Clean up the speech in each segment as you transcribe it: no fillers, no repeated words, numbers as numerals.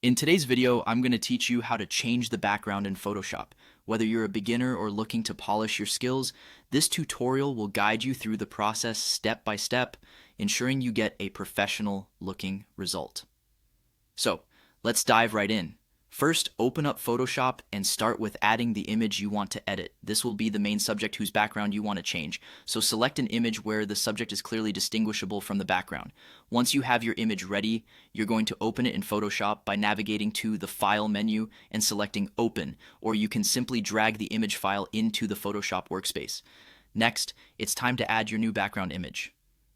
In today's video, I'm going to teach you how to change the background in Photoshop. Whether you're a beginner or looking to polish your skills, this tutorial will guide you through the process step by step, ensuring you get a professional looking result. So, let's dive right in. First, open up Photoshop and start with adding the image you want to edit. This will be the main subject whose background you want to change. So select an image where the subject is clearly distinguishable from the background. Once you have your image ready, you're going to open it in Photoshop by navigating to the File menu and selecting Open, or you can simply drag the image file into the Photoshop workspace. Next, it's time to add your new background image.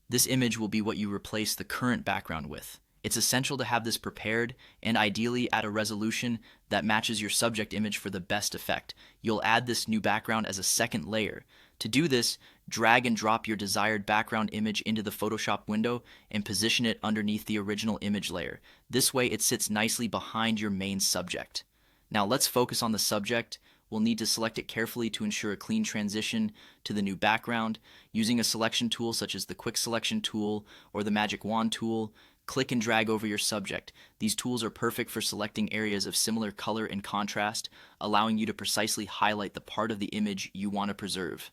This image will be what you replace the current background with. It's essential to have this prepared and ideally at a resolution that matches your subject image for the best effect. You'll add this new background as a second layer. To do this, drag and drop your desired background image into the Photoshop window and position it underneath the original image layer. This way it sits nicely behind your main subject. Now let's focus on the subject. We'll need to select it carefully to ensure a clean transition to the new background. Using a selection tool such as the Quick Selection tool or the Magic Wand tool, click and drag over your subject. These tools are perfect for selecting areas of similar color and contrast, allowing you to precisely highlight the part of the image you want to preserve.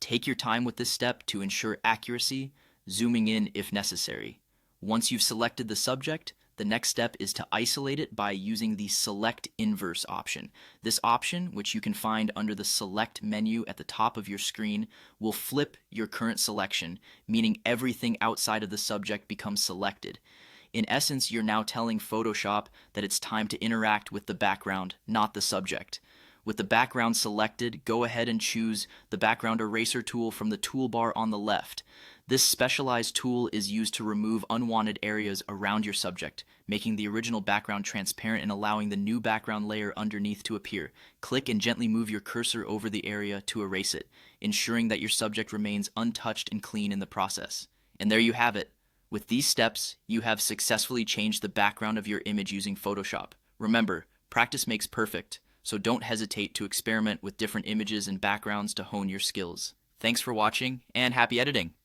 Take your time with this step to ensure accuracy, zooming in if necessary. Once you've selected the subject, the next step is to isolate it by using the Select Inverse option. This option, which you can find under the Select menu at the top of your screen, will flip your current selection, meaning everything outside of the subject becomes selected. In essence, you're now telling Photoshop that it's time to interact with the background, not the subject. With the background selected, go ahead and choose the Background Eraser tool from the toolbar on the left. This specialized tool is used to remove unwanted areas around your subject, making the original background transparent and allowing the new background layer underneath to appear. Click and gently move your cursor over the area to erase it, ensuring that your subject remains untouched and clean in the process. And there you have it. With these steps, you have successfully changed the background of your image using Photoshop. Remember, practice makes perfect, so don't hesitate to experiment with different images and backgrounds to hone your skills. Thanks for watching, and happy editing!